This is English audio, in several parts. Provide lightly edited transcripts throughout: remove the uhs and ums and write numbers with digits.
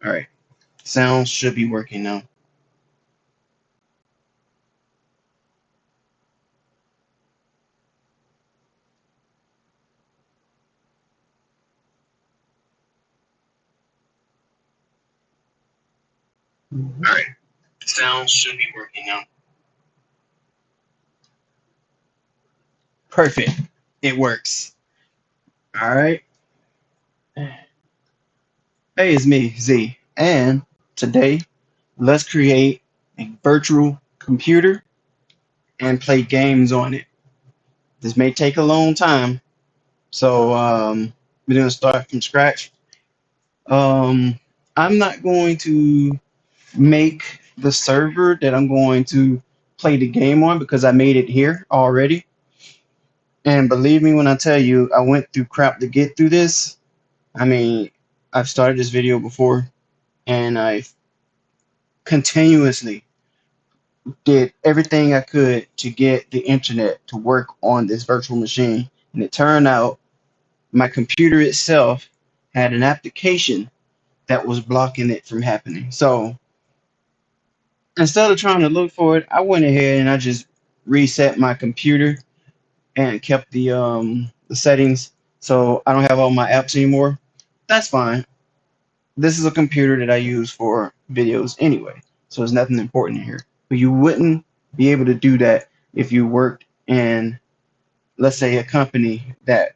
All right, sound should be working now. All right, sound should be working now. Perfect. It works. All right. Hey, it's me, Z, and today let's create a virtual computer and play games on it. This may take a long time, so we're gonna start from scratch. Um, I'm not going to make the server that I'm going to play the game on because I made it here already. And believe me when I tell you, I went through crap to get through this. I mean, I've started this video before and I continuously did everything I could to get the internet to work on this virtual machine. And it turned out my computer itself had an application that was blocking it from happening. So instead of trying to look for it, I went ahead and I just reset my computer and kept the settings so I don't have all my apps anymore. That's fine. This is a computer that I use for videos anyway, so there's nothing important in here. But you wouldn't be able to do that if you worked in, let's say, a company that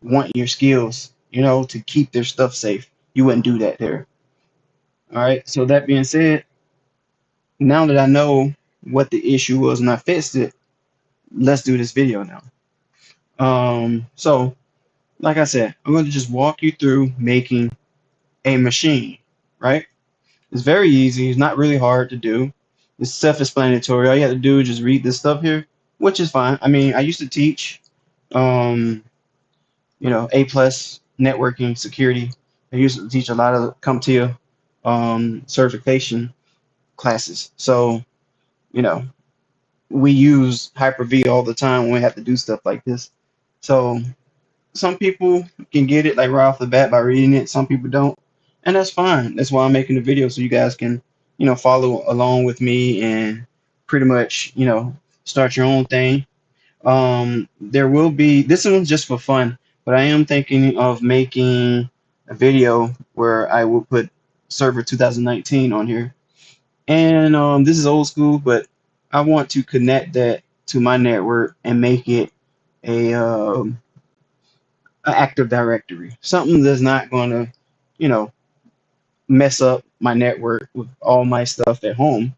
want your skills, to keep their stuff safe. You wouldn't do that there. All right. So that being said, now that I know what the issue was and I fixed it, let's do this video now. So like I said, I'm going to just walk you through making a machine, right? It's very easy. It's not really hard to do. It's self-explanatory. All you have to do is just read this stuff here, which is fine. I mean, I used to teach, um, A plus networking security. I used to teach a lot of CompTIA certification classes. So, you know, we use Hyper-V all the time when we have to do stuff like this. So some people can get it like right off the bat by reading it. Some people don't, and that's fine. That's why I'm making the video so you guys can, follow along with me and pretty much, start your own thing. There will be this one's just for fun, but I am thinking of making a video where I will put server 2019 on here, and this is old school, but I want to connect that to my network and make it a Active Directory, something that's not going to, you know, mess up my network with all my stuff at home.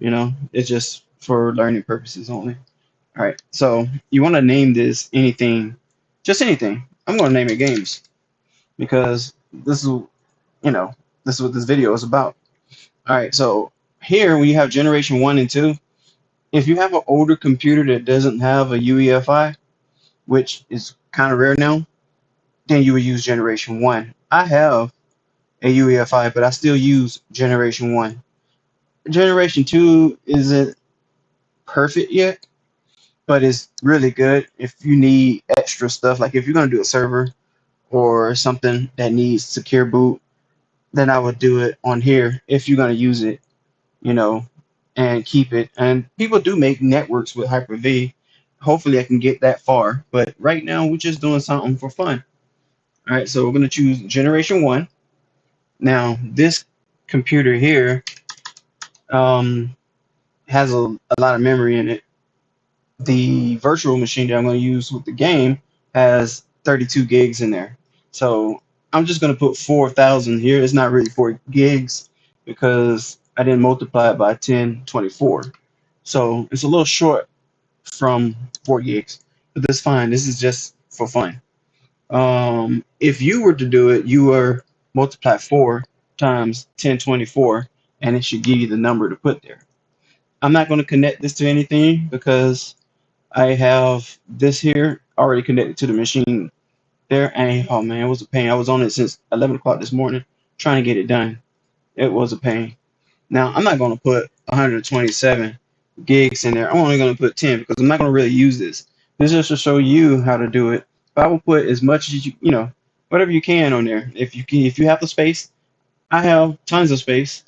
It's just for learning purposes only. All right, so you want to name this anything, just anything. I'm going to name it games because this is what this video is about. All right, so here when you have generation 1 and 2, if you have an older computer that doesn't have a UEFI, which is kind of rare now, then you would use generation 1. I have a UEFI, but I still use generation 1. Generation 2 isn't perfect yet, but it's really good if you need extra stuff. Like if you're going to do a server or something that needs secure boot, then I would do it on here if you're going to use it, you know, and keep it. And people do make networks with Hyper-V. Hopefully I can get that far, but right now we're just doing something for fun. All right, so we're going to choose generation 1. Now, this computer here um, has a lot of memory in it. The virtual machine that I'm going to use with the game has 32 gigs in there. So I'm just going to put 4,000 here. It's not really 4 gigs because I didn't multiply it by 1024. So it's a little short from 4 gigs, but that's fine. This is just for fun. If you were to do it, you were multiply 4 times 1024, and it should give you the number to put there. I'm not going to connect this to anything because I have this here already connected to the machine there. And oh man, it was a pain. I was on it since 11 o'clock this morning trying to get it done. It was a pain. Now, I'm not going to put 127 gigs in there. I'm only going to put 10 because I'm not going to really use this. This is just to show you how to do it. But I will put as much as whatever you can on there. If you have the space, I have tons of space,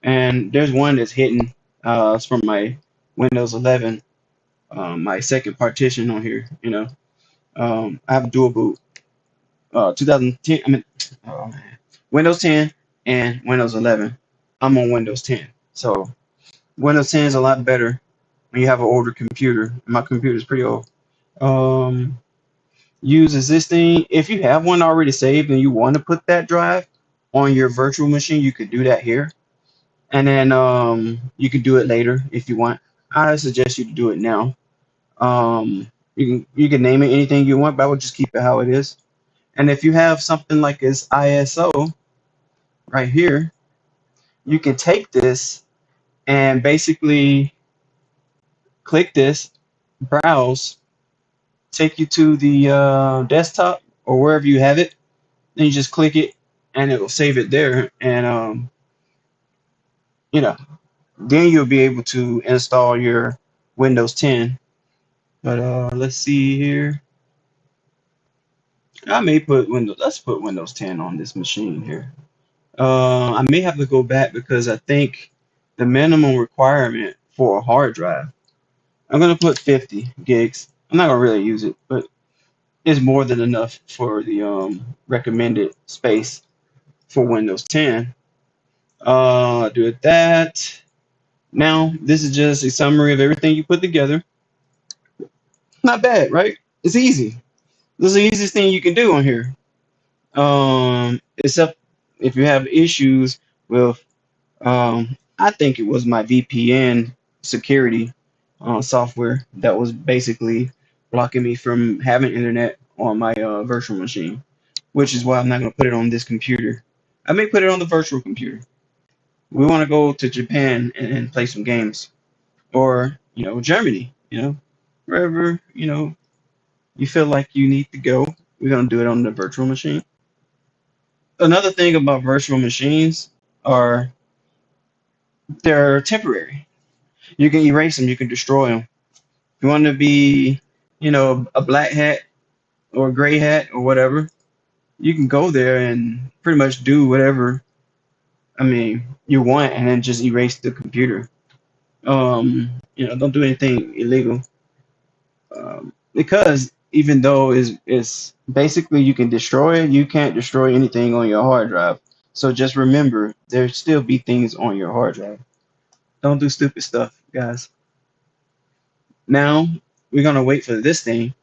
and there's one that's hidden. It's from my Windows 11, my second partition on here. I have dual boot, 2010. I mean, oh man, Windows 10 and Windows 11. I'm on Windows 10, so Windows 10 is a lot better when you have an older computer. My computer is pretty old. Um, Use existing. If you have one already saved and you want to put that drive on your virtual machine, you could do that here, and then you can do it later if you want. I suggest you to do it now. You can name it anything you want, but I would just keep it how it is. And if you have something like this ISO right here, you can take this and basically click this, browse, take you to the desktop or wherever you have it. Then you just click it, and it will save it there. And you know, then you'll be able to install your Windows 10. But let's see here. I may put Windows. Let's put Windows 10 on this machine here. I may have to go back because I think the minimum requirement for a hard drive. I'm gonna put 50 gigs. I'm not gonna really use it, but it's more than enough for the recommended space for Windows 10. Do it that. Now, this is just a summary of everything you put together. Not bad, right? It's easy. This is the easiest thing you can do on here. Except if you have issues with, I think it was my VPN security software that was basically blocking me from having internet on my virtual machine, which is why I'm not going to put it on this computer. I may put it on the virtual computer. We want to go to Japan and play some games, or Germany, wherever you feel like you need to go. We're gonna do it on the virtual machine. Another thing about virtual machines are they're temporary. You can erase them. You can destroy them. If you want to be, a black hat or a gray hat or whatever, you can go there and pretty much do whatever you want, and then just erase the computer. Don't do anything illegal. Because even though it's basically you can destroy it, you can't destroy anything on your hard drive. So just remember, there still be things on your hard drive. Don't do stupid stuff, guys. Now we're gonna wait for this thing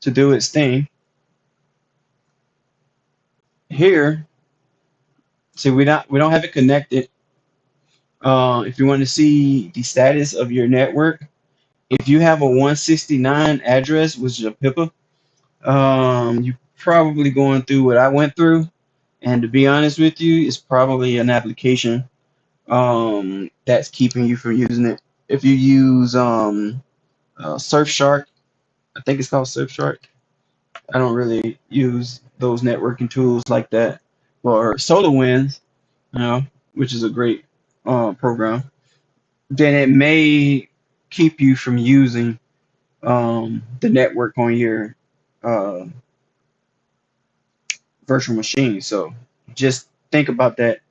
to do its thing. Here, see we don't have it connected. If you want to see the status of your network, if you have a 169 address, which is a PIPA, you probably going through what I went through. And to be honest with you, it's probably an application that's keeping you from using it. If you use Surfshark, I think it's called Surfshark. I don't really use those networking tools like that. Or SolarWinds, which is a great program. Then it may keep you from using the network on your uh, virtual machine. So just think about that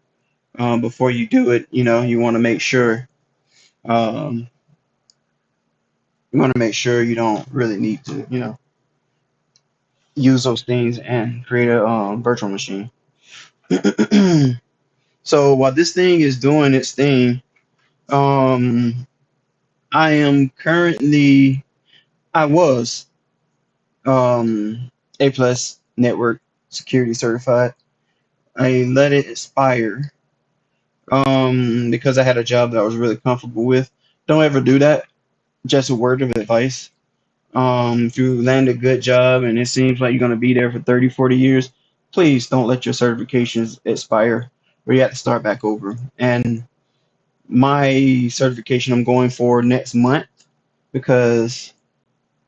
before you do it. You want to make sure um, you don't really need to use those things and create a virtual machine. So while this thing is doing its thing, um, I was A plus network security certified. I let it expire because I had a job that I was really comfortable with. Don't ever do that. Just a word of advice. If you land a good job and it seems like you're going to be there for 30, 40 years, please don't let your certifications expire or you have to start back over. And my certification I'm going for next month because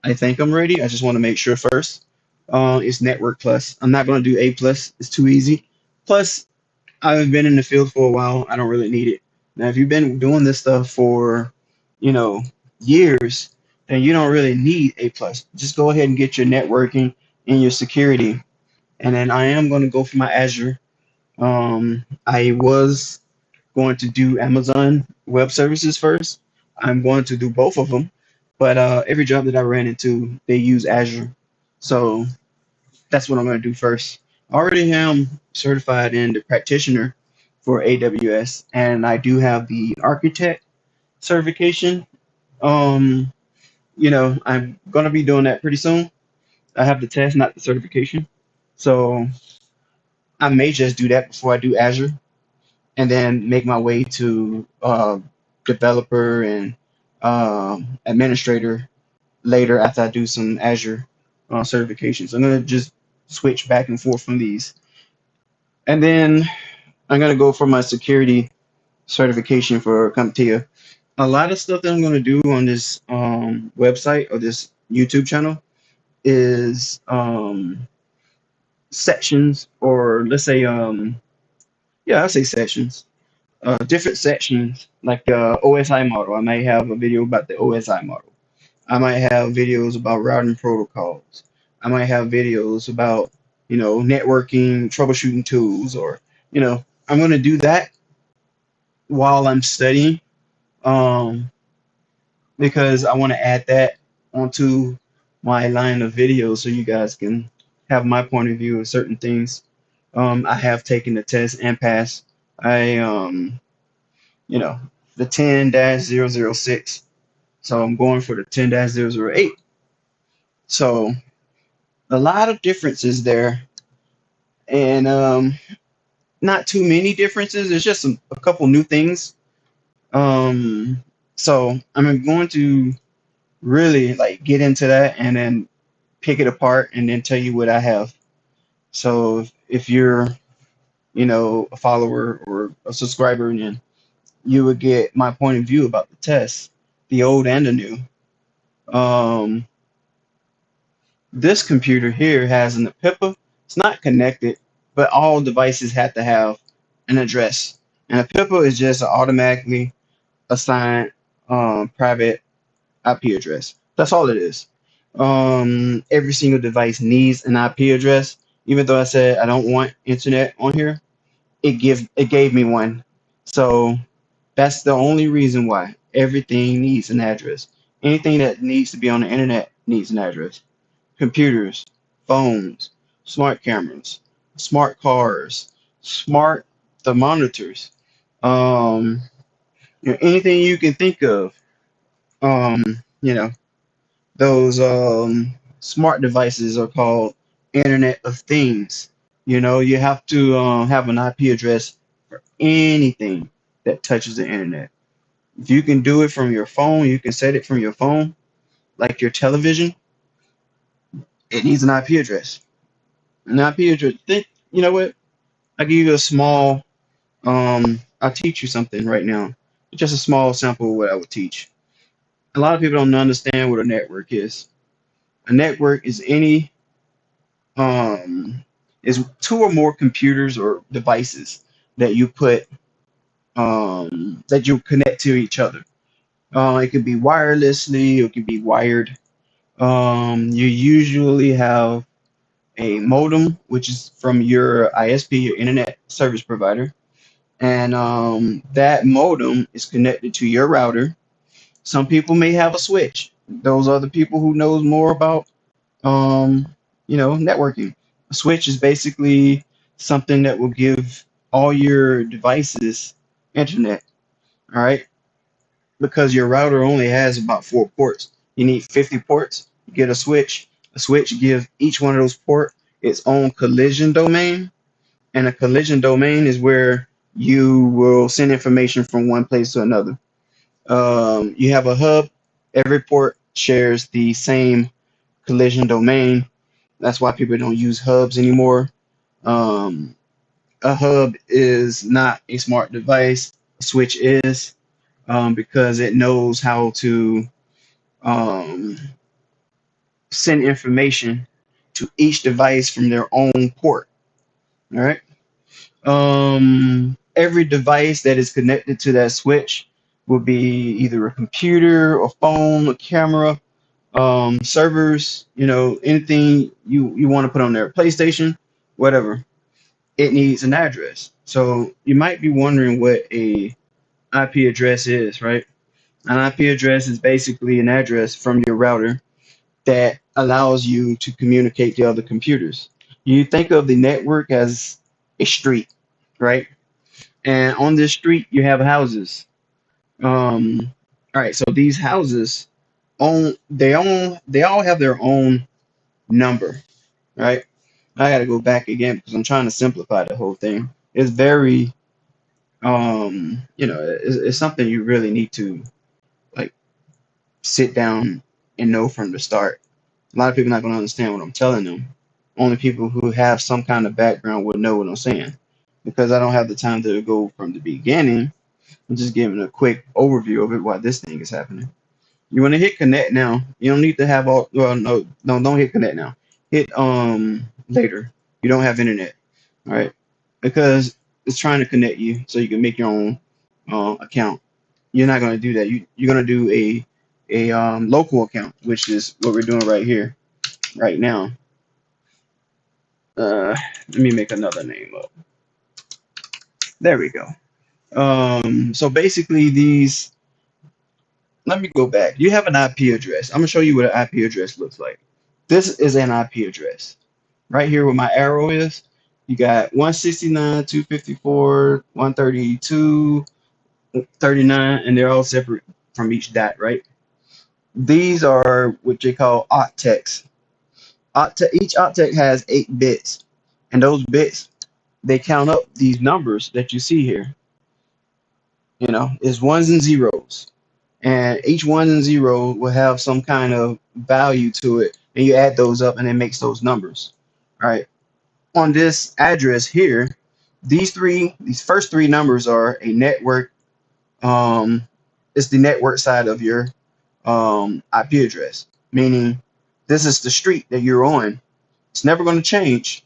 I think I'm ready. I just want to make sure first. It's Network Plus. I'm not going to do A Plus. It's too easy. Plus, I've been in the field for a while. I don't really need it. Now, if you've been doing this stuff for, you know, years, then you don't really need A plus. Just go ahead and get your networking and your security. And then I am going to go for my Azure I was going to do Amazon Web Services first. I'm going to do both of them, but every job that I ran into, they use Azure, so that's what I'm going to do first. I already am certified in the practitioner for AWS, and I do have the architect certification. Um, I'm going to be doing that pretty soon. I have the test, not the certification. So I may just do that before I do Azure, and then make my way to developer and administrator later after I do some Azure certifications. I'm gonna just switch back and forth from these, and then I'm gonna go for my security certification for CompTIA. A lot of stuff that I'm gonna do on this website or this YouTube channel is sections, or let's say yeah, I'll say sections, different sections, like the OSI model. I might have a video about the OSI model. I might have videos about routing protocols. I might have videos about, networking, troubleshooting tools, or, I'm going to do that while I'm studying, um, because I want to add that onto my line of videos so you guys can have my point of view of certain things. I have taken the test and passed. I, you know, the 10-006. So I'm going for the 10-008. So a lot of differences there, and not too many differences. It's just a couple new things. So I'm going to really like get into that and then pick it apart and then tell you what I have. So if you're, a follower or a subscriber, then you would get my point of view about the test, the old and the new. Um, This computer here has an APIPA. It's not connected, but all devices have to have an address. And APIPA is just an automatically assigned private IP address. That's all it is. Every single device needs an IP address. Even though I said I don't want internet on here, it gave me one. So that's the only reason why everything needs an address. Anything that needs to be on the internet needs an address. Computers, phones, smart cameras, smart cars, smart thermometers, um, anything you can think of. Um, you know, those smart devices are called Internet of Things. You have to have an IP address for anything that touches the internet. If you can do it from your phone, you can set it from your phone, like your television. It needs an IP address. An IP address. You know what? I'll give you a small, I'll teach you something right now. Just a small sample of what I would teach. A lot of people don't understand what a network is. A network is um, is two or more computers or devices that you that you connect to each other. It could be wirelessly, it could be wired. You usually have a modem, which is from your ISP, your internet service provider, and that modem is connected to your router. Some people may have a switch. Those are the people who knows more about networking. A switch is basically something that will give all your devices internet. All right, because your router only has about 4 ports. You need 50 ports. You get a switch. A switch gives each one of those ports its own collision domain, and a collision domain is where you will send information from one place to another. You have a hub. Every port shares the same collision domain. That's why people don't use hubs anymore. Um, a hub is not a smart device. A switch is, because it knows how to um, send information to each device from their own port. All right. Every device that is connected to that switch will be either a computer, a phone, a camera, servers, anything you want to put on there, PlayStation, whatever. it needs an address. So you might be wondering what a IP address is, right? An IP address is basically an address from your router that allows you to communicate to other computers. You think of the network as a street, right? And on this street, you have houses. All right, so these houses they all have their own number, right? I got to go back again because I'm trying to simplify the whole thing. It's very it's something you really need to like sit down and know from the start. A lot of people not going to understand what I'm telling them. Only people who have some kind of background would know what I'm saying. Because I don't have the time to go from the beginning, I'm just giving a quick overview of it why this thing is happening. You want to hit connect now. You don't need to have all. Well, no, don't hit connect now. Hit later. You don't have internet, all right? Because it's trying to connect you so you can make your own account. You're not gonna do that. You're gonna do a local account, which is what we're doing right here, right now. Let me make another name up. There we go. So basically these. Let me go back. You have an IP address. I'm gonna show you what an IP address looks like. This is an IP address. Right here where my arrow is, you got 169, 254, 132, 39, and they're all separate from each dot, right? These are what they call octets. Each octet has 8 bits, and those bits they count up these numbers that you see here. Is ones and zeros, and each one and zero will have some kind of value to it, and you add those up, and it makes those numbers. All right. On this address here, these first three numbers are a network. It's the network side of your IP address, meaning this is the street that you're on. It's never going to change.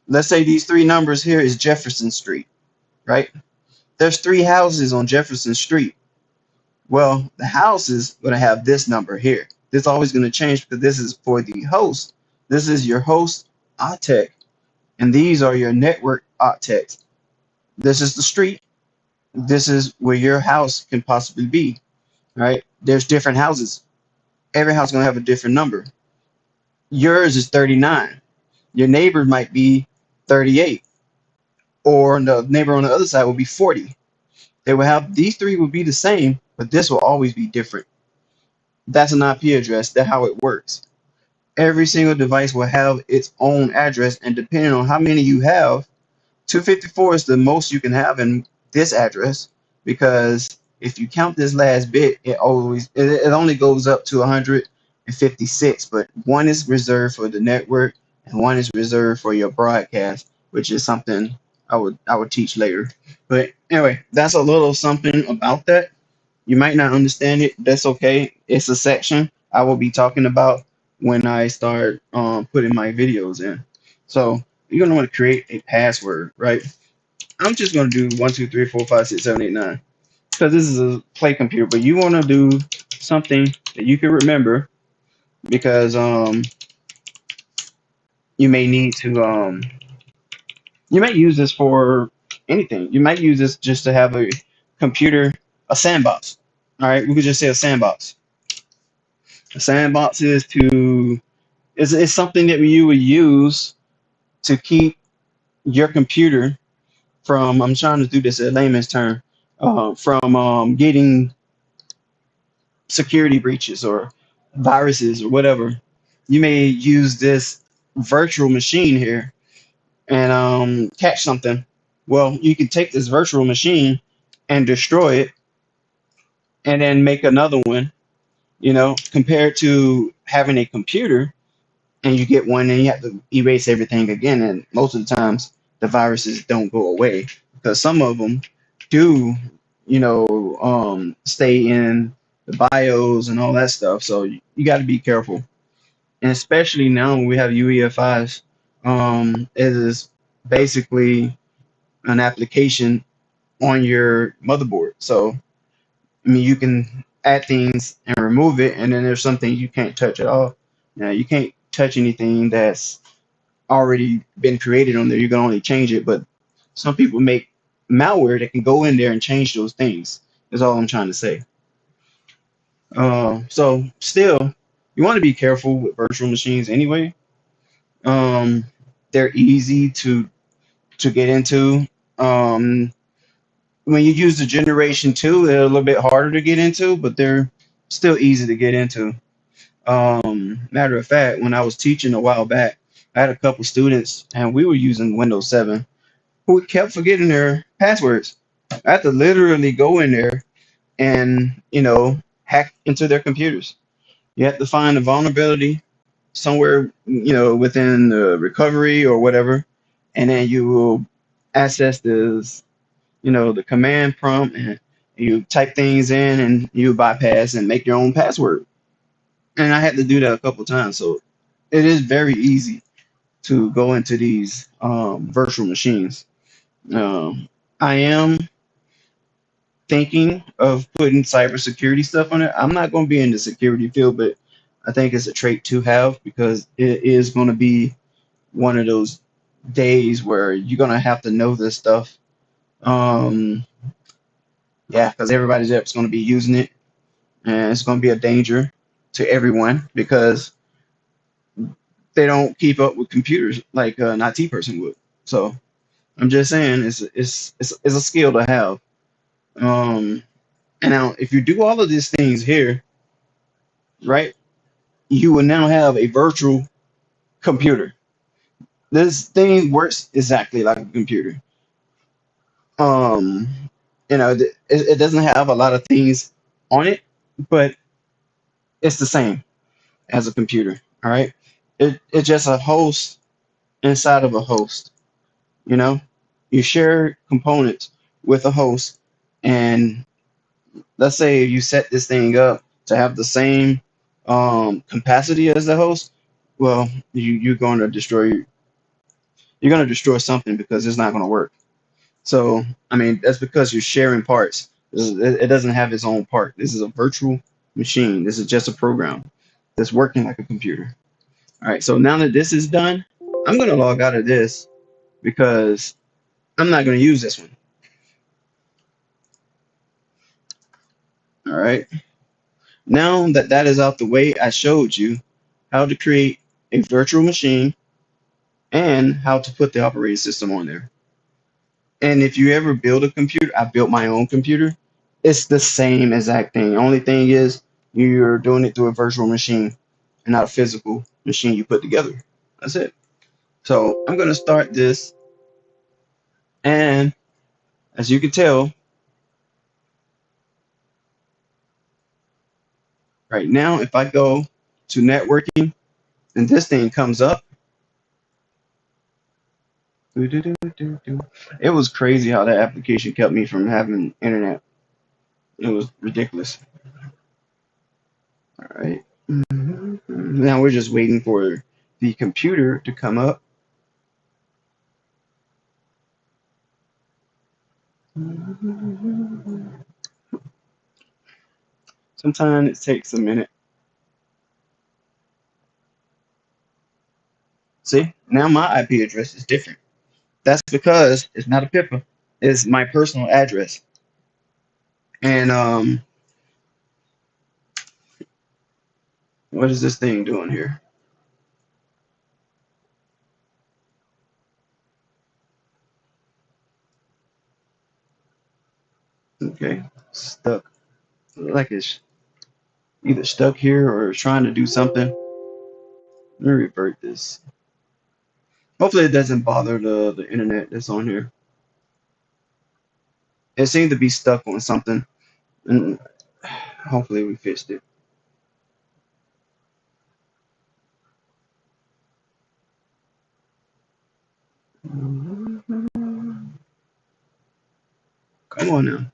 Let's say these three numbers here is Jefferson Street, right? There's 3 houses on Jefferson Street. Well, the house is going to have this number here. This is always going to change because this is for the host. This is your host octet, and these are your network octets. This is the street. This is where your house can possibly be, right? There's different houses. Every house is going to have a different number. Yours is 39. Your neighbor might be 38, or the neighbor on the other side will be 40. They will have these 3 will be the same, but this will always be different. That's an IP address. That's how it works. Every single device will have its own address, and depending on how many you have, 254 is the most you can have in this address, because if you count this last bit, it only goes up to 156, but one is reserved for the network and one is reserved for your broadcast, which is something I would teach later. But anyway, that's a little something about that. You might not understand it. That's okay. It's a section I will be talking about when I start putting my videos in. So you're gonna want to create a password, right? I'm just gonna do 1, 2, 3, 4, 5, 6, 7, 8, 9 because this is a play computer. But you want to do something that you can remember because you may need to you might use this for anything. You might use this just to have a computer, a sandbox. All right, we could just say a sandbox. A sandbox is something that you would use to keep your computer from. I'm trying to do this in layman's term. From getting security breaches or viruses or whatever. You may use this virtual machine here and catch something. Well, you can take this virtual machine and destroy it and then make another one, compared to having a computer and you get one and you have to erase everything again. And most of the times the viruses don't go away because some of them do, stay in the BIOS and all that stuff. So you got to be careful. And especially now when we have UEFIs, it is basically an application on your motherboard. So, I mean, you can add things and remove it, and then there's some things you can't touch at all. Now, you can't touch anything that's already been created on there. You can only change it, but Some people make malware that can go in there and change those things. Is all I'm trying to say. So still, you want to be careful with virtual machines anyway. Um, they're easy to get into. Um, when you use the Generation 2, they're a little bit harder to get into, but they're still easy to get into. Matter of fact, when I was teaching a while back, I had a couple students and we were using Windows 7 who kept forgetting their passwords. I had to literally go in there and, hack into their computers. You have to find a vulnerability somewhere, within the recovery or whatever, and then you will access this, the command prompt, and you type things in and you bypass and make your own password. And I had to do that a couple times, so it is very easy to go into these virtual machines. Um, I am thinking of putting cybersecurity stuff on it. I'm not going to be in the security field, but I think it's a trait to have because it is going to be one of those days where you're going to have to know this stuff. Um, yeah, because everybody's just going to be using it, and it's going to be a danger to everyone because they don't keep up with computers like an IT person would. So I'm just saying it's a skill to have. Um, and now if you do all of these things here, right, you will now have a virtual computer. This thing works exactly like a computer. Um, it doesn't have a lot of things on it, but it's the same as a computer. All right, it's just a host inside of a host. You know, you share components with a host, and let's say you set this thing up to have the same capacity as the host. Well, you're going to destroy something because it's not going to work. So I mean that's because you're sharing parts. It doesn't have its own part. This is a virtual machine. This is just a program that's working like a computer. All right, so now that this is done, I'm going to log out of this because I'm not going to use this one. All right. Now that that is out the way, I showed you how to create a virtual machine and how to put the operating system on there. And if you ever build a computer, I built my own computer. It's the same exact thing. Only thing is you're doing it through a virtual machine and not a physical machine you put together. That's it. So I'm going to start this. And as you can tell, right now, if I go to networking and this thing comes up, it was crazy how that application kept me from having internet. It was ridiculous. All right. Now we're just waiting for the computer to come up. Sometimes it takes a minute. See, now my IP address is different. That's because it's not a PIPA. It's my personal address. And what is this thing doing here? Okay, stuck. Like it's either stuck here or trying to do something. Let me revert this. Hopefully it doesn't bother the internet that's on here. It seemed to be stuck on something, and hopefully we fixed it. Come on now.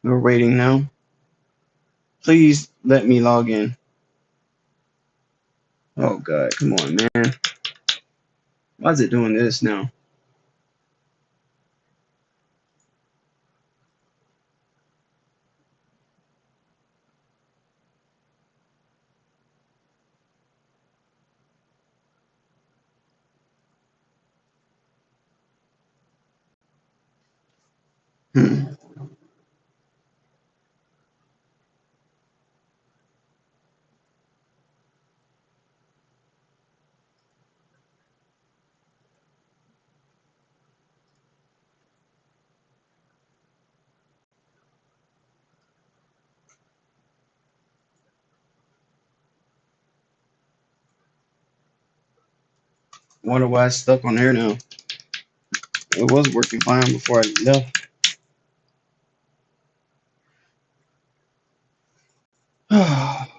We're waiting now. Please let me log in. Oh God, come on, man. Why is it doing this now? Hmm. Wonder why it's stuck on there now. It was working fine before I left.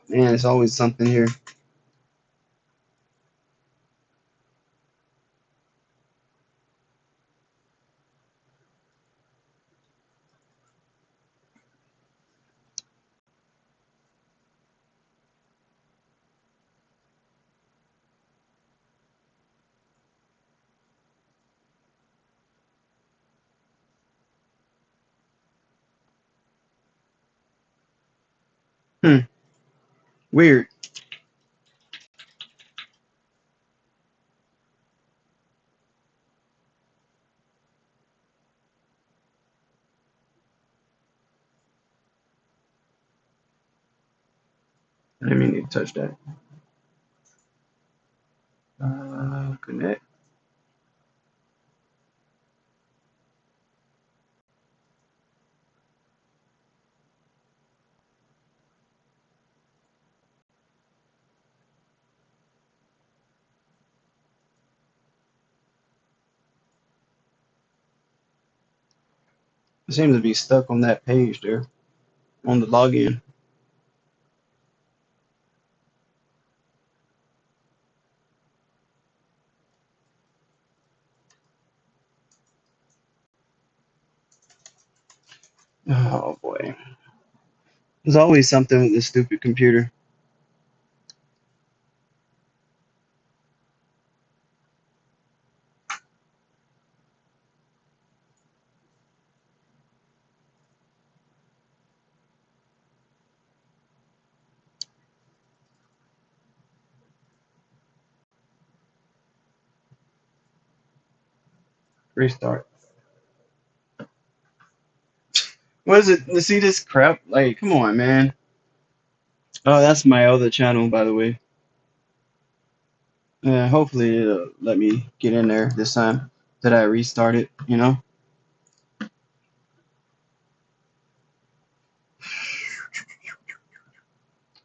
Man, it's always something here. Hmm. Weird. I didn't mean to touch that. Connect. It seems to be stuck on that page there on the login. Oh boy. There's always something with this stupid computer. Restart. What is it? See this crap? Like, come on, man. Oh, that's my other channel, by the way. Hopefully it'll let me get in there this time that I restart it, you know?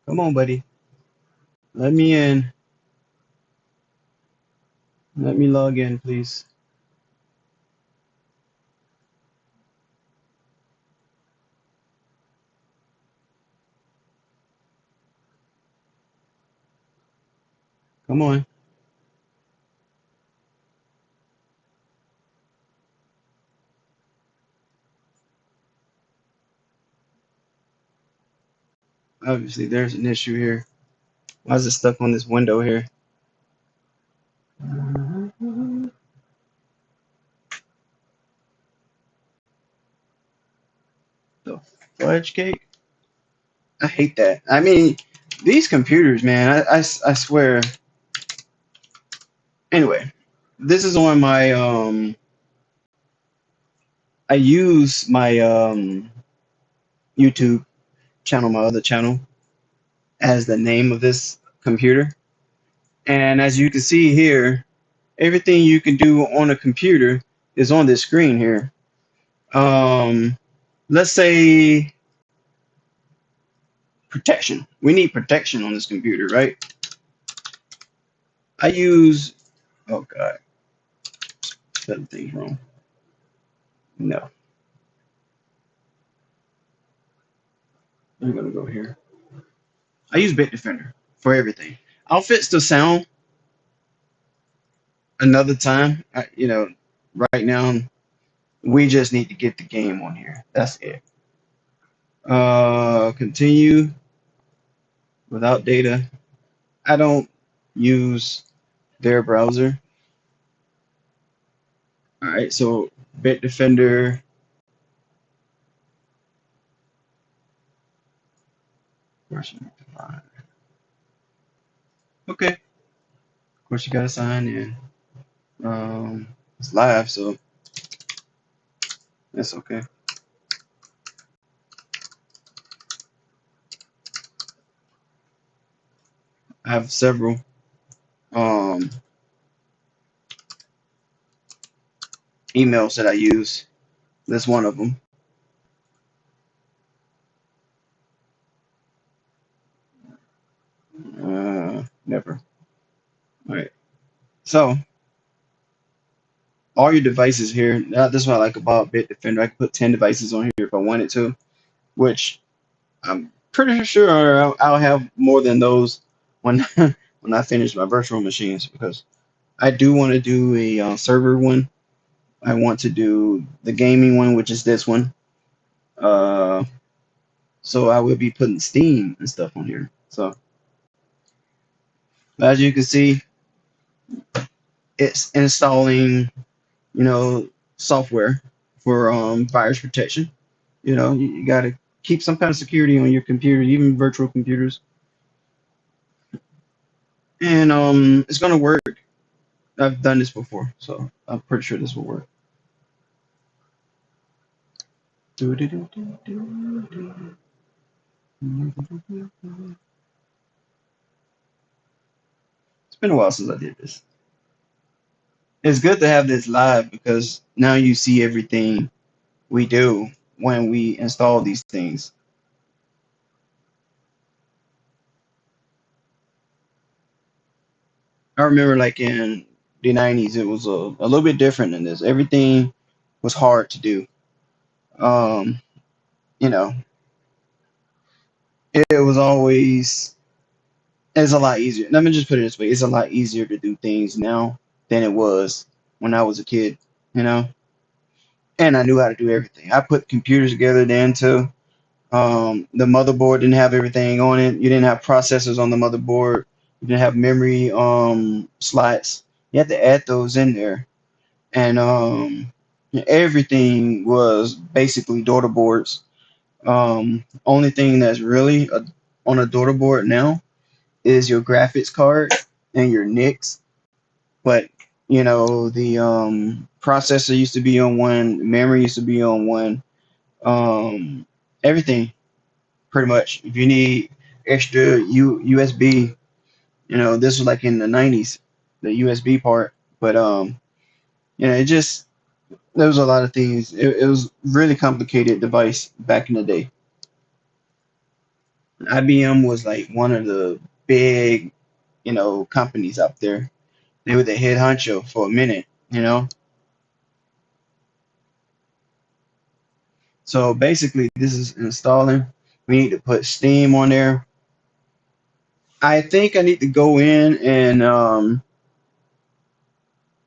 Come on, buddy. Let me in. Let me log in, please. Come on. Obviously, there's an issue here. Why is it stuck on this window here? The fudge cake? I hate that. I mean, these computers, man, I swear. Anyway, this is on my, I use my YouTube channel, my other channel, as the name of this computer. And as you can see here, everything you can do on a computer is on this screen here. Um, let's say protection. We need protection on this computer, right? I use, oh God, spelling things wrong. No, I'm gonna go here. I use Bitdefender for everything. I'll fix the sound another time. Right now we just need to get the game on here. That's it. Continue without data. I don't use their browser. All right, so Bitdefender. Okay, of course you gotta sign in. It's live, so that's okay. I have several. Um, Emails that I use. That's one of them. Never. All right. So all your devices here. This is what I like about Bitdefender. I can put 10 devices on here if I wanted to, which I'm pretty sure I'll have more than those when when I finish my virtual machines because I do want to do a server one. I want to do the gaming one, which is this one. Uh, so I will be putting Steam and stuff on here. So as you can see, it's installing, you know, software for virus protection. You got to keep some kind of security on your computer, even virtual computers, and it's gonna work. I've done this before, so I'm pretty sure this will work. It's been a while since I did this. It's good to have this live because now you see everything we do when we install these things. I remember like in the 90s, it was a little bit different than this. Everything was hard to do. Um, you know, it was always, it's a lot easier. Let me just put it this way. It's a lot easier to do things now than it was when I was a kid, you know? And I knew how to do everything. I put computers together then too. The motherboard didn't have everything on it. You didn't have processors on the motherboard. You didn't have memory slots. You had to add those in there. And everything was basically daughter boards. Only thing that's really on a daughter board now is your graphics card and your NICs. But the processor used to be on one, memory used to be on one, um, everything pretty much. If you need extra USB, this was like in the 90s, the USB part. But it just there was a lot of things. It was really complicated device back in the day. IBM was like one of the big, companies out there. They were the head honcho for a minute, you know. So basically, this is installing. We need to put Steam on there. I think I need to go in and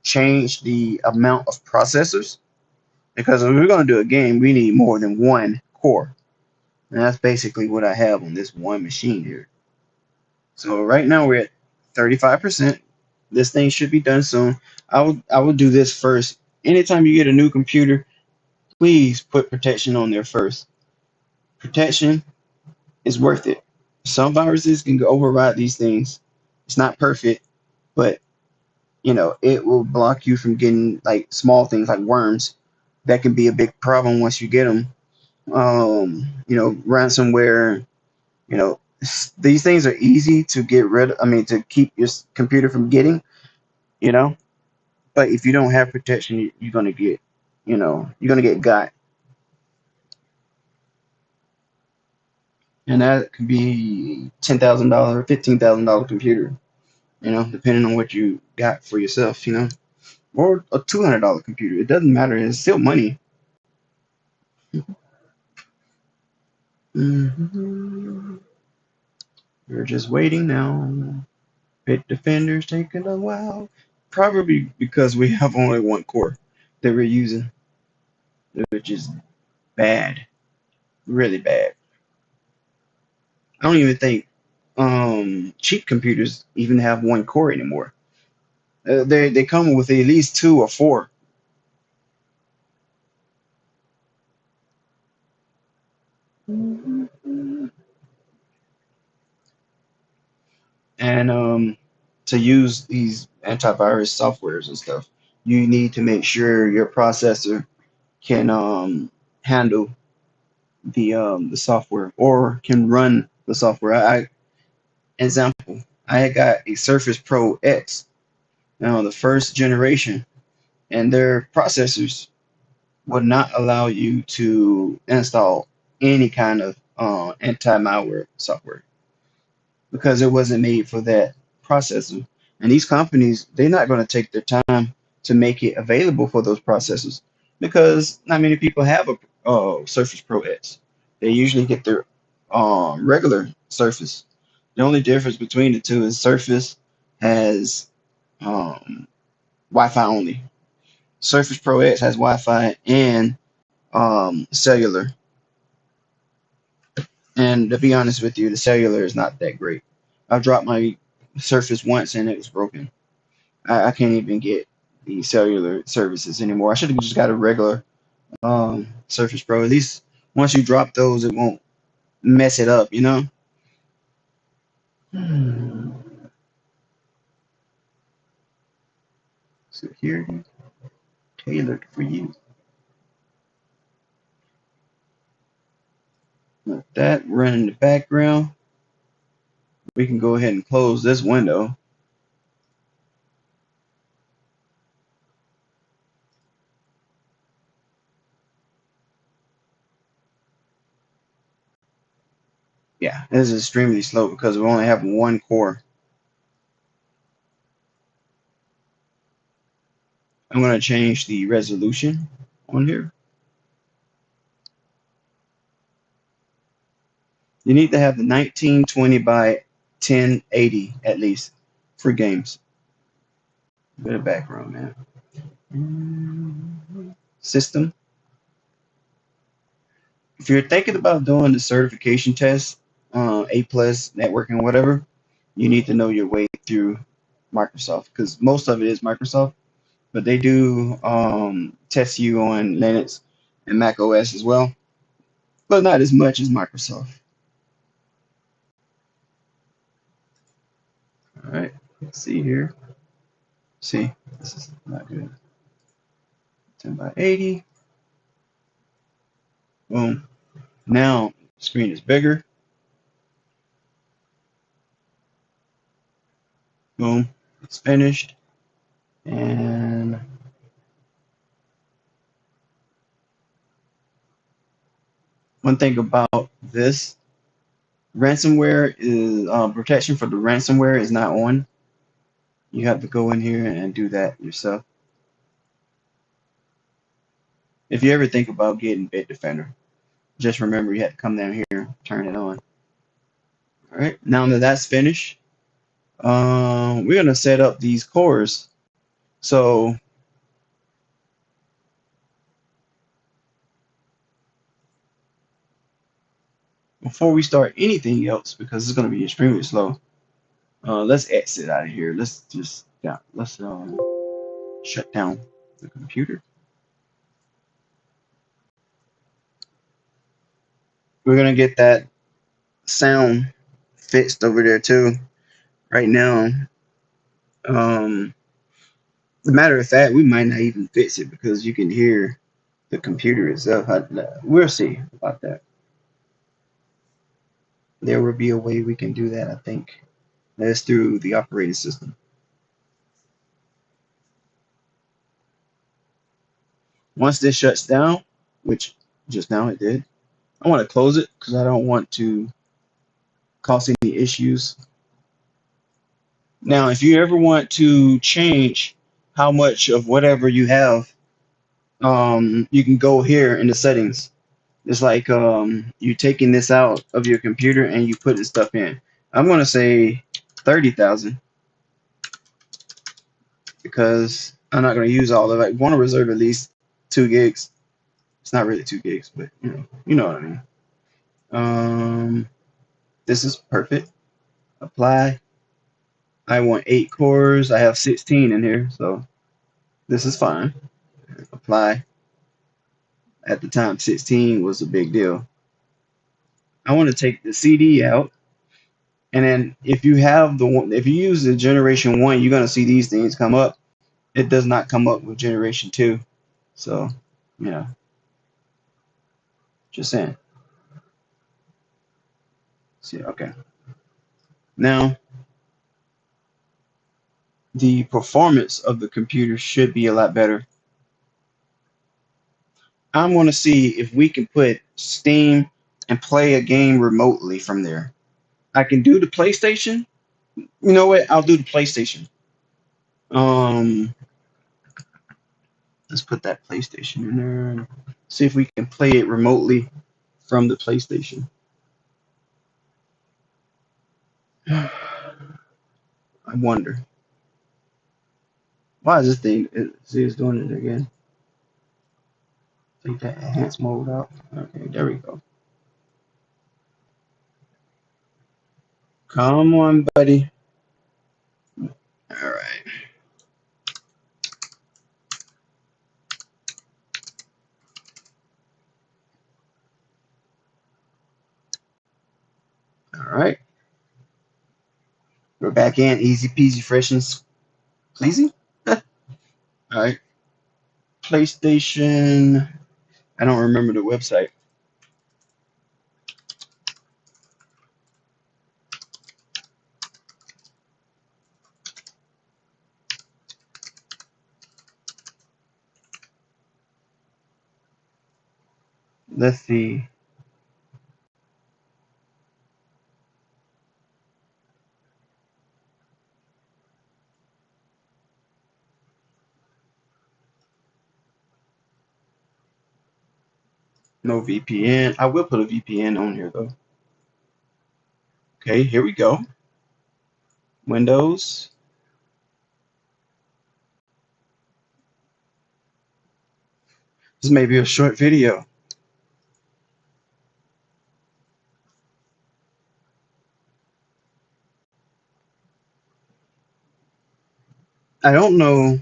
change the amount of processors because if we're going to do a game, we need more than one core. And that's basically what I have on this one machine here. So right now we're at 35%. This thing should be done soon. I will do this first. Anytime you get a new computer, please put protection on there first. Protection is worth it. Some viruses can override these things. It's not perfect, but it will block you from getting like small things like worms. That can be a big problem once you get them. Ransomware. These things are easy to get rid of. I mean, to keep your computer from getting. You know, but if you don't have protection, you're gonna get, you're gonna get got, and that could be $10,000, $15,000 computer. Depending on what you got for yourself. Or a $200 computer. It doesn't matter. It's still money. Mm-hmm. We're just waiting now. Bitdefender's taking a while. Probably because we have only one core that we're using, which is bad, really bad. I don't even think cheap computers even have one core anymore. They come with at least two or four. And to use these antivirus softwares and stuff, you need to make sure your processor can handle the software or can run the software. Example, I got a Surface Pro X, now the first generation, and their processors would not allow you to install any kind of anti-malware software because it wasn't made for that processor. And these companies, they're not going to take their time to make it available for those processors because not many people have a Surface Pro X. They usually get their regular Surface. The only difference between the two is Surface has um, Wi-Fi only. Surface Pro X has Wi-Fi and cellular. And to be honest with you, the cellular is not that great. I dropped my Surface once and it was broken. I can't even get the cellular services anymore. I should have just got a regular Surface Pro. At least once you drop those, it won't mess it up, you know? Hmm. Security tailored for you. Let that run in the background. We can go ahead and close this window. Yeah, this is extremely slow because we only have one core. I'm going to change the resolution on here. You need to have the 1920 by 1080 at least for games. Bit of background, man. System. If you're thinking about doing the certification test, A plus networking, whatever, you need to know your way through Microsoft because most of it is Microsoft, but they do test you on Linux and Mac OS as well, but not as much as Microsoft. All right, let's see here. See, this is not good. 10 by 80. Boom. Now screen is bigger. Boom. It's finished. And one thing about this ransomware is protection for the ransomware is not on. You have to go in here and do that yourself. If you ever think about getting Bitdefender, just remember you have to come down here, turn it on. All right. Now that that's finished, we're gonna set up these cores. So before we start anything else, because it's gonna be extremely slow, let's exit out of here. Let's just let's shut down the computer. We're gonna get that sound fixed over there too. Right now, as a matter of fact, we might not even fix it because you can hear the computer itself. We'll see about that. There will be a way we can do that, I think. That's through the operating system. Once this shuts down, which just now it did, I want to close it because I don't want to cause any issues. Now, if you ever want to change how much of whatever you have, you can go here in the settings. It's like you taking this out of your computer and you putting stuff in. I'm gonna say 30,000 because I'm not gonna use all of it. I want to reserve at least 2 gigs. It's not really 2 gigs, but you know what I mean. This is perfect. Apply. I want 8 cores. I have 16 in here, so this is fine. Apply. At the time, 16 was a big deal. I want to take the CD out. And then if you have the one, if you use the generation 1, you're gonna see these things come up. It does not come up with generation 2. So, you know, just saying. See, okay. Now the performance of the computer should be a lot better. I'm going to see if we can put Steam and play a game remotely from there. I can do the PlayStation. You know what? I'll do the PlayStation. Um, let's put that PlayStation in there. See if we can play it remotely from the PlayStation. I wonder. Why is this thing? See, it's doing it again. Take that enhanced mode out. Okay, there we go. Come on, buddy. All right. All right. We're back in. Easy peasy, fresh and pleasing. All right. PlayStation. I don't remember the website. Let's see. No VPN. I will put a VPN on here though. Okay, here we go. Windows. This may be a short video. I don't know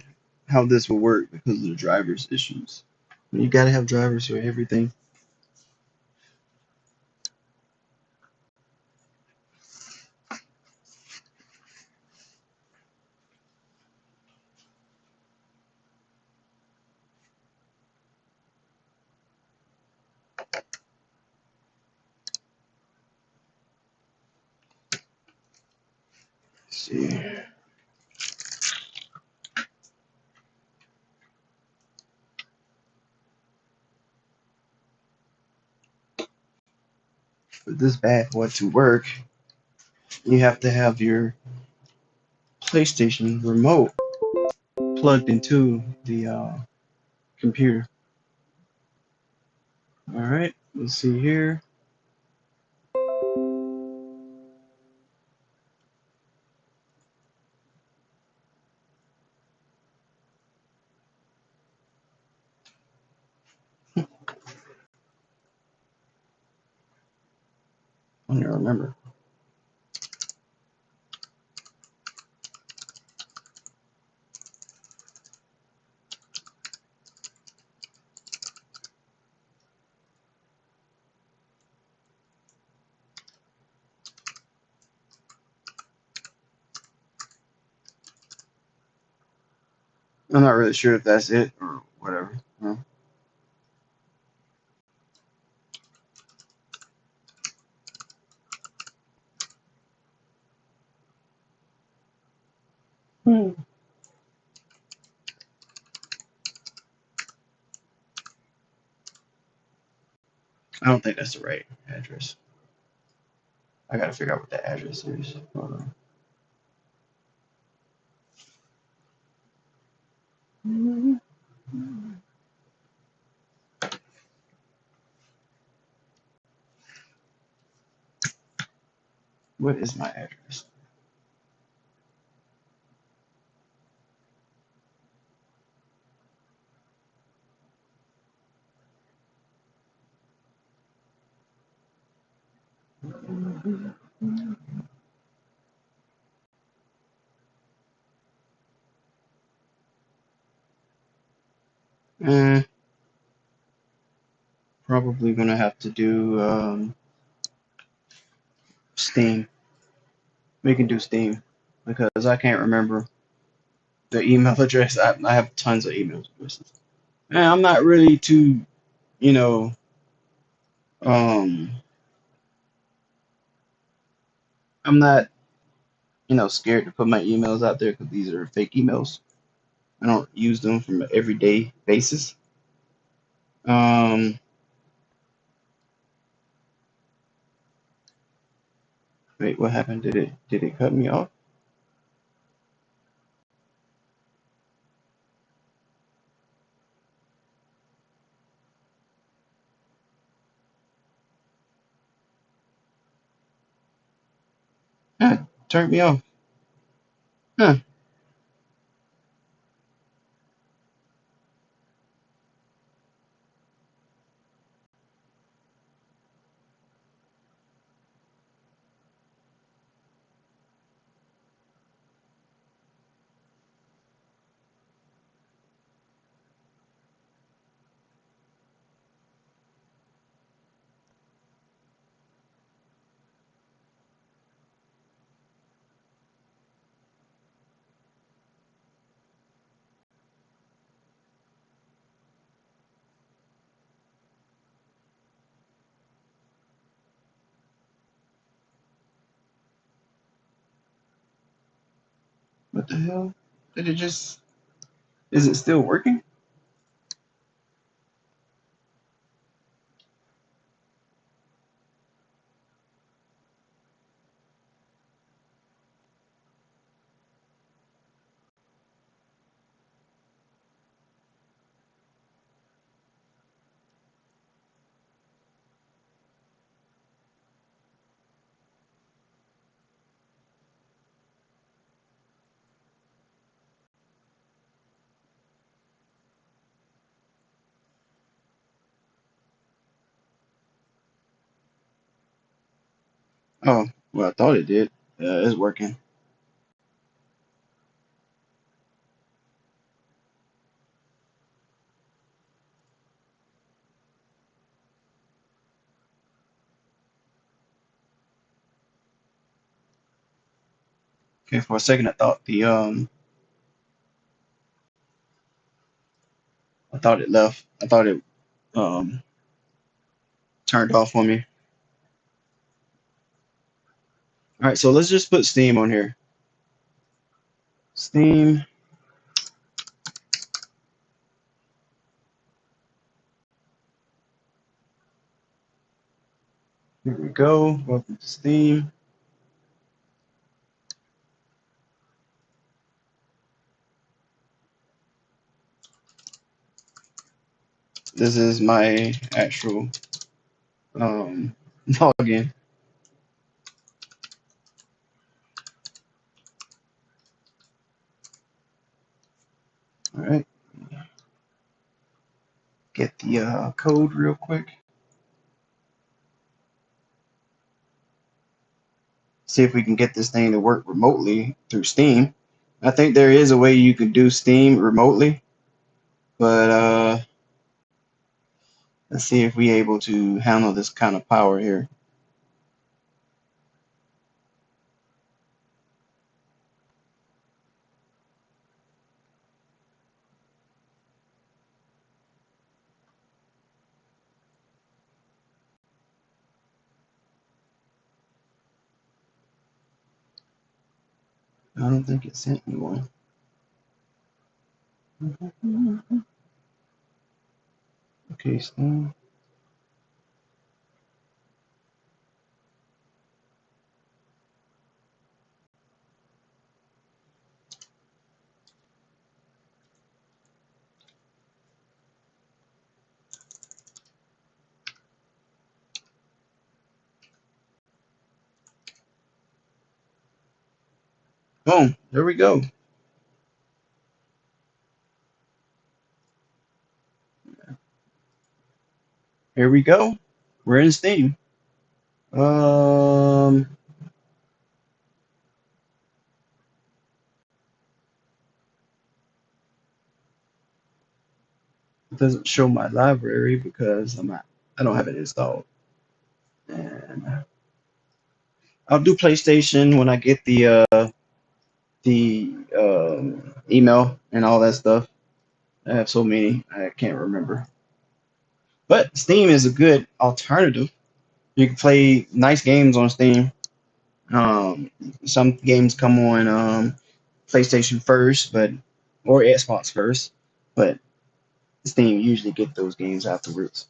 how this will work because of the driver's issues. You gotta have drivers for everything. Let's see. For this bad boy to work, you have to have your PlayStation remote plugged into the computer. All right, let's see here. I don't remember. I'm not really sure if that's it or whatever. No. I don't think that's the right address. I gotta figure out what the address is. Hold on. What is my address? Eh, probably gonna have to do Steam. We can do Steam because I can't remember the email address. I have tons of email addresses. And I'm not really too, you know, um, I'm not scared to put my emails out there because these are fake emails. I don't use them from an everyday basis. Um, Wait, what happened? Did it cut me off? Huh, turned me off. Huh, what the hell? Did it just? Is it still working? Oh, well, I thought it did. It's working. Okay, for a second, I thought it left. I thought it um turned off on me. All right, so let's just put Steam on here. Steam. Here we go. Welcome to Steam. This is my actual login. All right, get the code real quick. See if we can get this thing to work remotely through Steam. I think there is a way you can do Steam remotely, but let's see if we able to handle this kind of power here. I don't think it sent me one. Okay, Steam. Boom, there we go. Here we go. We're in Steam. Um, it doesn't show my library because I don't have it installed. And I'll do PlayStation when I get the email and all that stuff. I have so many I can't remember. But Steam is a good alternative. You can play nice games on Steam. Um, some games come on PlayStation first, but or Xbox first, but Steam usually get those games afterwards.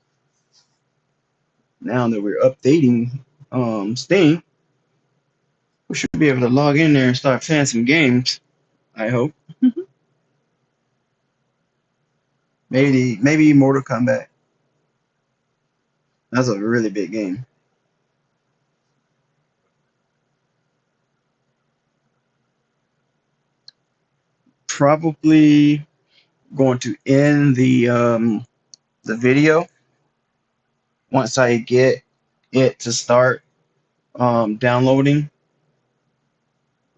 Now that we're updating Steam, we should be able to log in there and start playing some games. I hope. Maybe Mortal Kombat. That's a really big game. Probably going to end the video once I get it to start downloading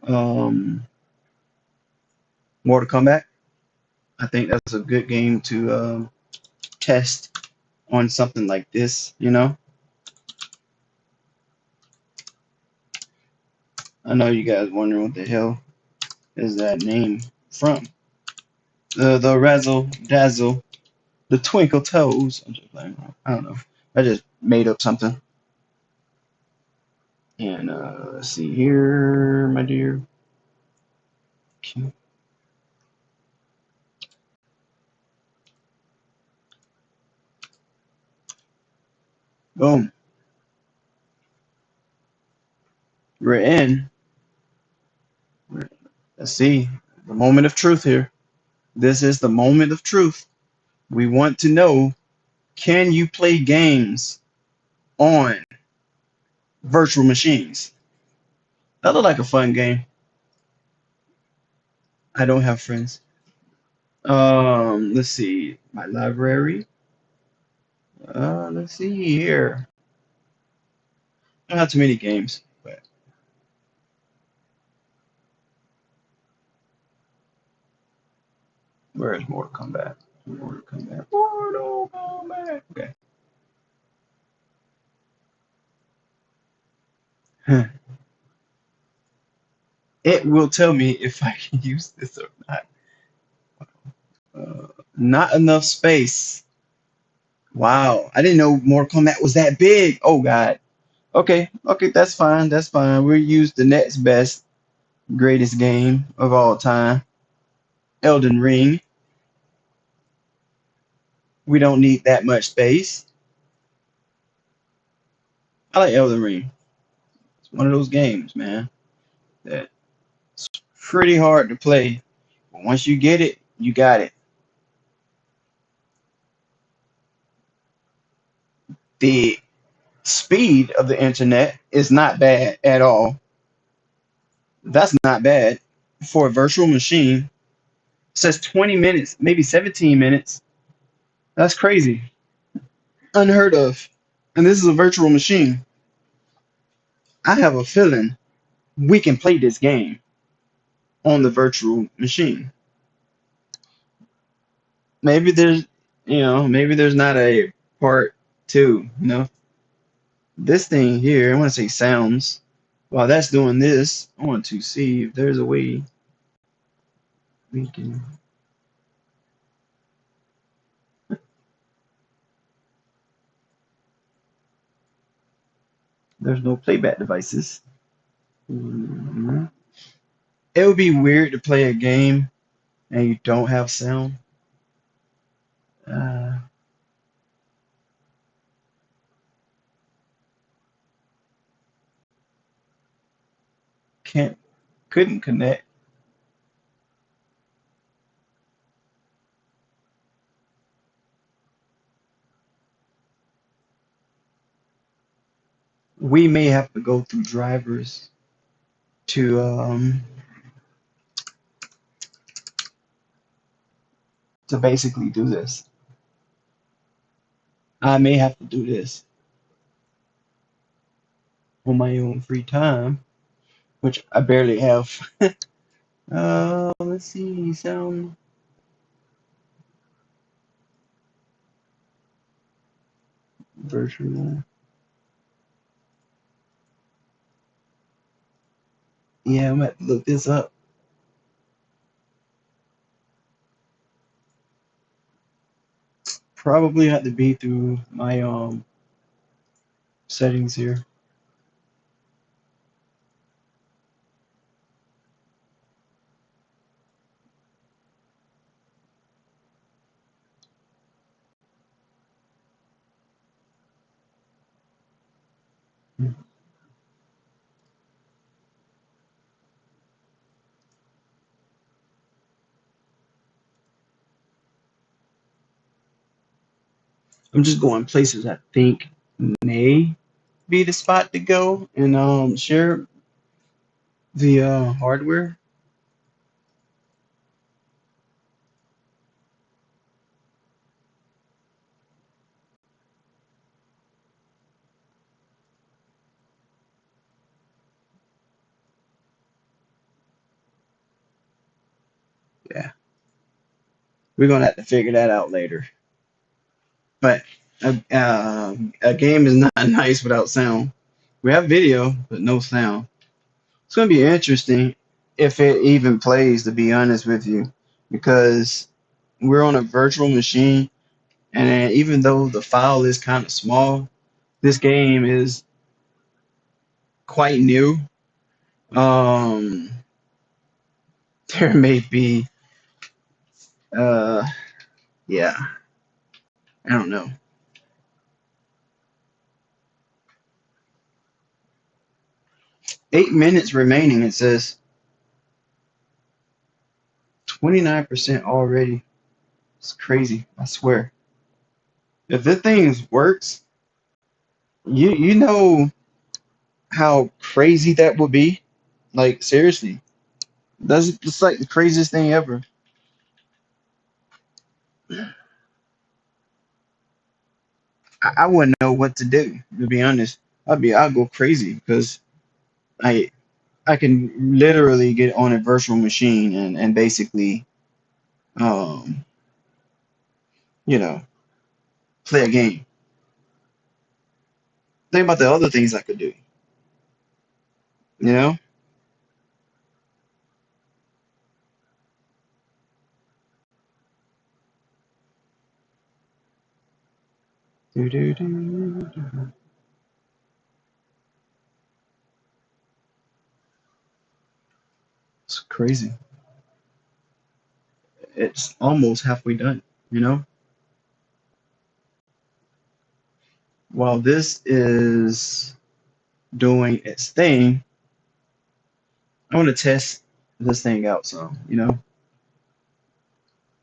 um, Mortal Kombat. I think that's a good game to test on something like this. I know you guys wondering what the hell is that name from. The Razzle Dazzle, the Twinkle Toes. I'm just playing. I don't know. I just made up something. And let's see here, my dear. Okay. Boom. We're in. Let's see. The moment of truth here. This is the moment of truth. We want to know, can you play games on virtual machines? That look like a fun game. I don't have friends. Let's see. My library. Let's see here. I don't have too many games, but where is Mortal Kombat? Mortal Kombat. Mortal Kombat. Okay. Huh. It will tell me if I can use this or not. Uh, Not enough space. Wow. I didn't know Mortal Kombat was that big. Oh God. Okay. Okay. That's fine. That's fine. We'll use the next best, greatest game of all time, Elden Ring. We don't need that much space. I like Elden Ring. It's one of those games, man, that's pretty hard to play. But once you get it, you got it. The speed of the internet is not bad at all. That's not bad for a virtual machine. It says 20 minutes, maybe 17 minutes. That's crazy. Unheard of. And this is a virtual machine. I have a feeling we can play this game on the virtual machine. Maybe maybe there's not a part two. This thing here, I want to say sounds. While that's doing this, I want to see if there's a way we can. There's no playback devices. Mhm. It would be weird to play a game and you don't have sound. Uh, can't, couldn't connect. We may have to go through drivers to basically do this. I may have to do this on my own free time, which I barely have. Let's see, sound virtual. Yeah, I'm gonna have to look this up. Probably have to be through my settings here. I'm just going places I think may be the spot to go and share the hardware. Yeah, we're gonna have to figure that out later. But a game is not nice without sound. We have video, but no sound. It's gonna be interesting if it even plays, to be honest with you, because we're on a virtual machine, and then even though the file is kind of small, this game is quite new. Um, there may be, uh, yeah, I don't know. 8 minutes remaining. It says 29% already. It's crazy. I swear. If this thing works, you know how crazy that would be. Like seriously, that's it's like the craziest thing ever. I wouldn't know what to do, to be honest. I'd go crazy because I I can literally get on a virtual machine and basically um you know play a game. Think about the other things I could do. You know? Do, do, do, do. It's crazy. It's almost halfway done. You know? While this is doing its thing, I want to test this thing out. So you know,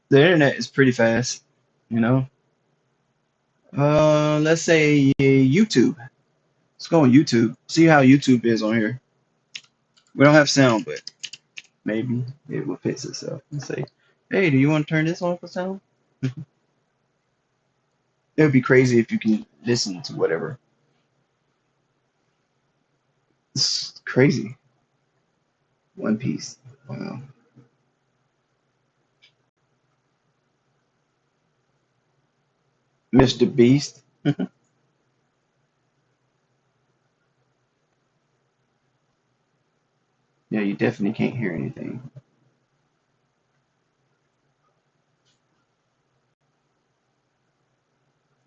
the internet is pretty fast. You know? Let's say YouTube. Let's go on YouTube. See how YouTube is on here. We don't have sound, but maybe it will fix itself and say, "Hey, do you want to turn this on for sound?" It would be crazy if you can listen to whatever. It's crazy. One Piece. Wow. Mr. Beast. Yeah, you definitely can't hear anything.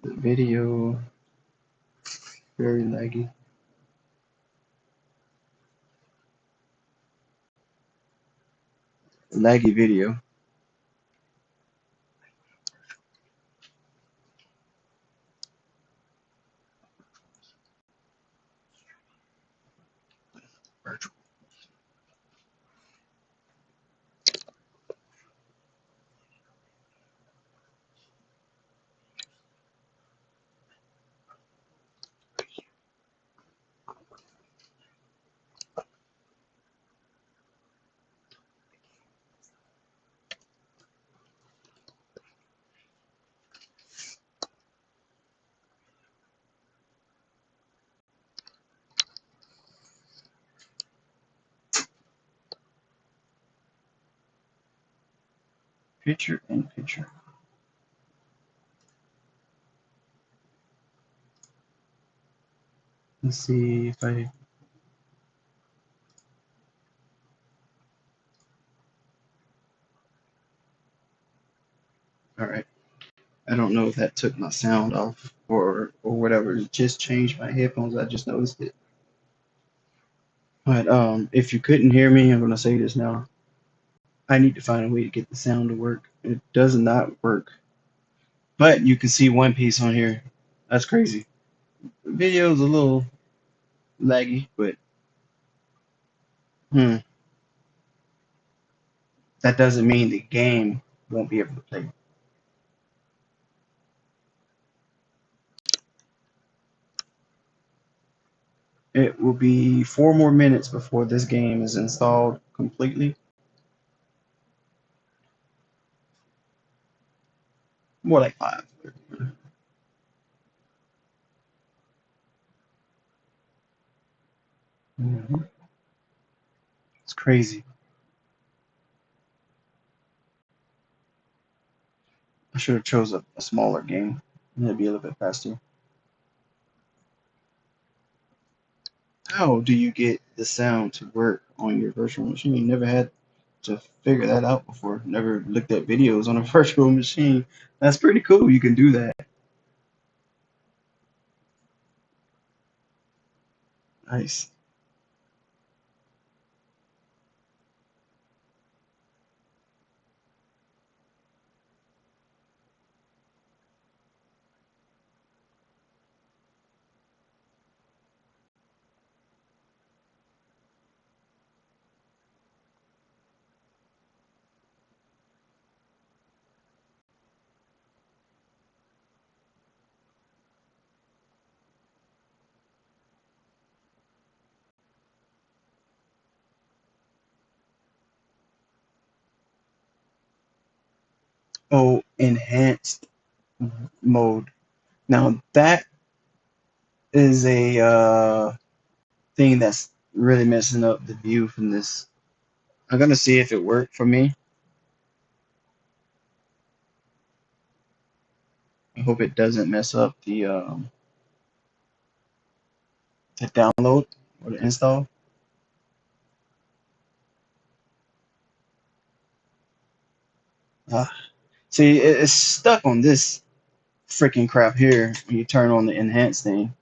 The video very laggy. Laggy video. Virtual. Picture in picture. Let's see if I. All right. I don't know if that took my sound off or whatever. It just changed my headphones. I just noticed it. But if you couldn't hear me, I'm gonna say this now. I need to find a way to get the sound to work. It does not work. But you can see One Piece on here. That's crazy. The video is a little. laggy, but hmm, that doesn't mean the game won't be able to play. It will be 4 more minutes before this game is installed completely. More like 5. Mhm. It's crazy. I should have chose a smaller game. It'd be a little bit faster. How do you get the sound to work on your virtual machine? You never had to figure that out before. Never looked at videos on a virtual machine. That's pretty cool. You can do that. Nice. Oh, enhanced mode. Now that is a thing that's really messing up the view from this. I'm gonna see if it worked for me. I hope it doesn't mess up the download or the install. Uh, See, it's stuck on this freaking crap here when you turn on the enhanced thing.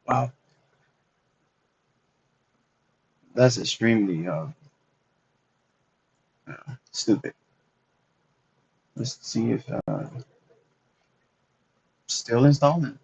Wow, that's extremely stupid. Let's see if still installing.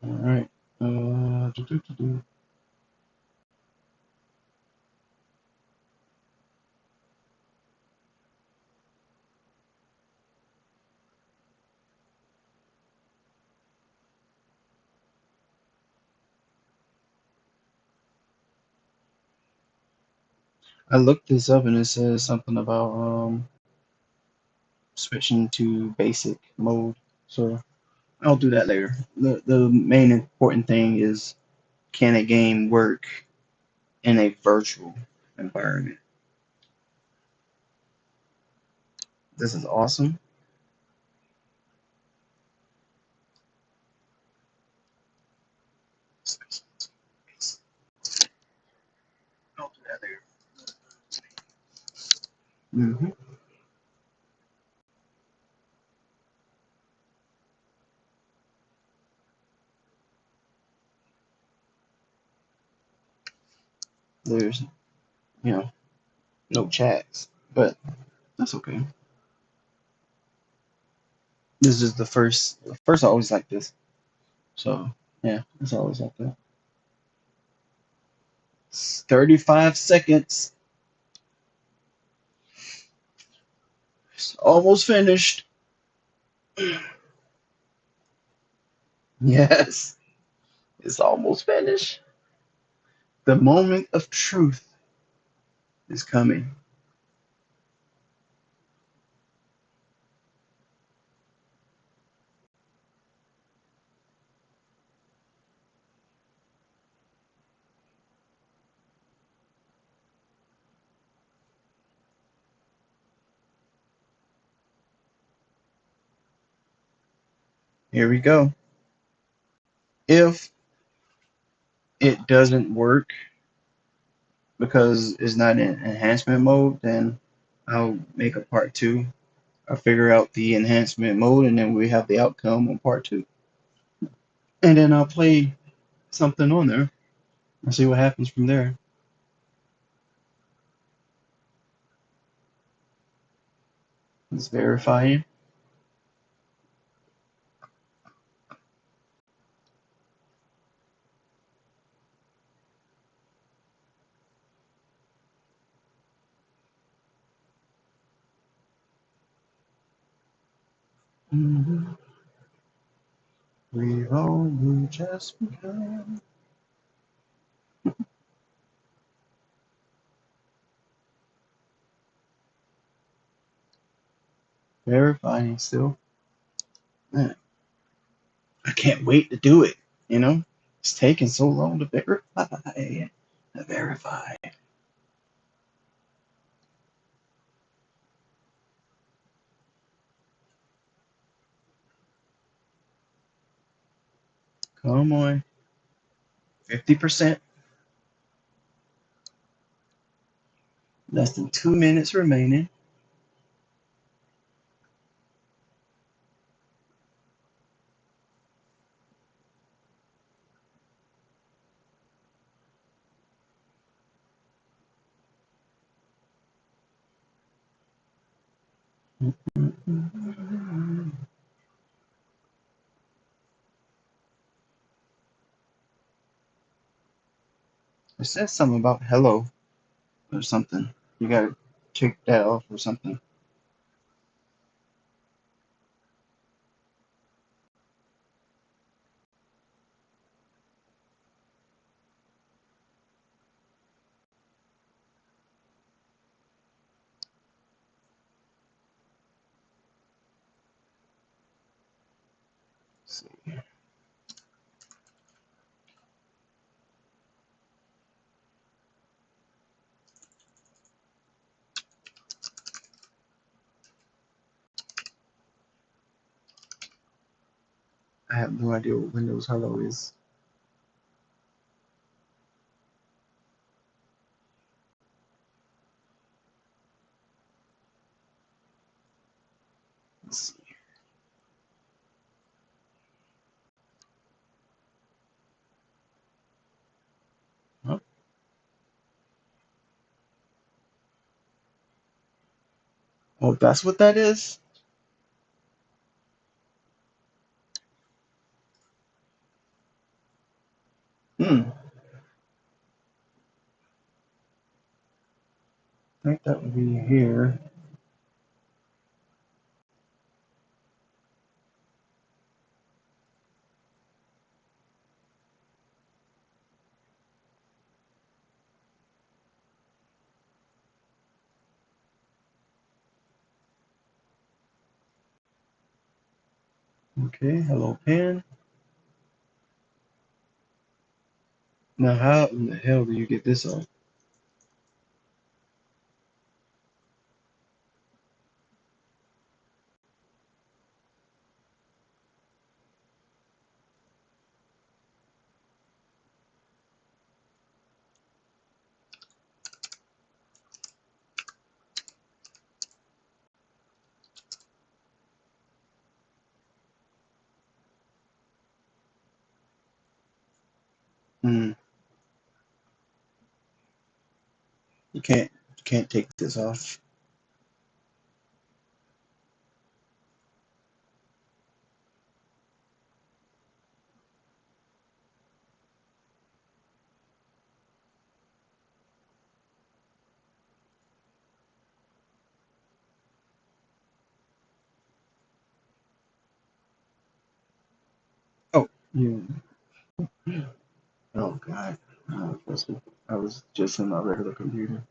All right. Do, do, do, do. I looked this up and it says something about switching to basic mode. So I'll do that later. The main important thing is, can a game work in a virtual environment? This is awesome. I'll do that later. hmm There's, you know, no chats, but That's okay. This is the first. First, I always like this. So yeah, it's always like that. It's 35 seconds. It's almost finished. Yes, it's almost finished. The moment of truth is coming. Here we go. If it doesn't work because it's not in enhancement mode, then I'll make a part two. I'll figure out the enhancement mode and then we have the outcome on part two. And then I'll play something on there and see what happens from there. It's verifying. Mhm. We've only just begun. Verifying still. Man, I can't wait to do it. You know, it's taking so long to verify. Verify. Come on. 50%. Less than 2 minutes remaining. It says something about hello or something. You gotta check that off or something. Let's see. I have no idea what Windows Hello is. Let's see. Oh, oh, that's what that is? Hmm. I think that would be here. Okay, hello pen. Now, how in the hell do you get this off? Hmm. You can't take this off. Yeah. Oh God. I was just in my regular computer.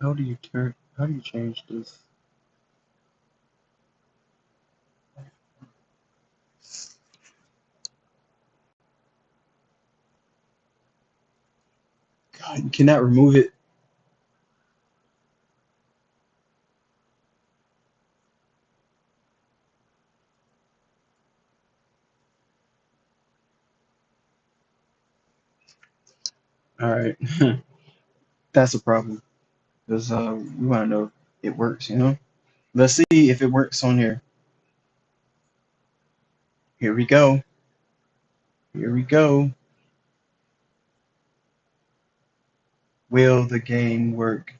How do you change this? God, you cannot remove it. All right. That's a problem. Because we want to know if it works, you know? Let's see if it works on here. Here we go. Here we go. Will the game work?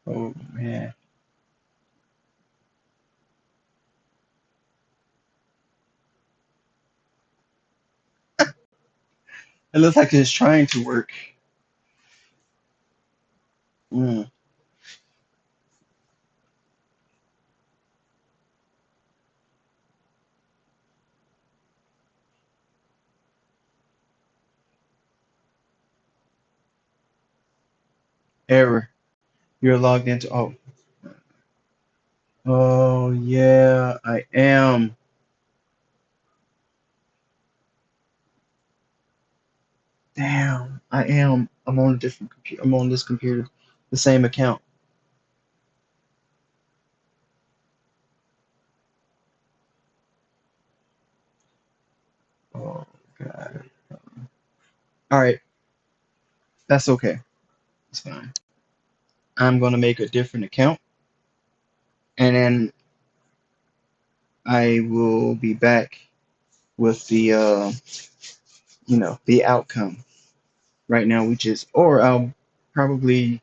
Oh man. It looks like it's trying to work. Mm, error. You're logged into. Oh. Oh yeah, I am. Damn, I am. I'm on a different computer. I'm on this computer, the same account. Oh God. All right, that's okay. It's fine. I'm gonna make a different account, and then I will be back with the the outcome. Right now, we just, or I'll probably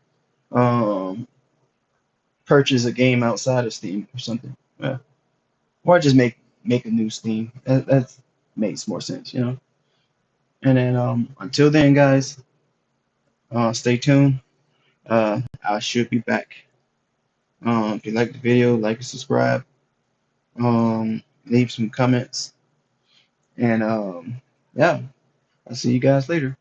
um purchase a game outside of Steam or something. Yeah. Or just make a new Steam. That makes more sense, you know. And then until then, guys, stay tuned. I should be back. If you like the video, like and subscribe. Leave some comments, and yeah, I'll see you guys later.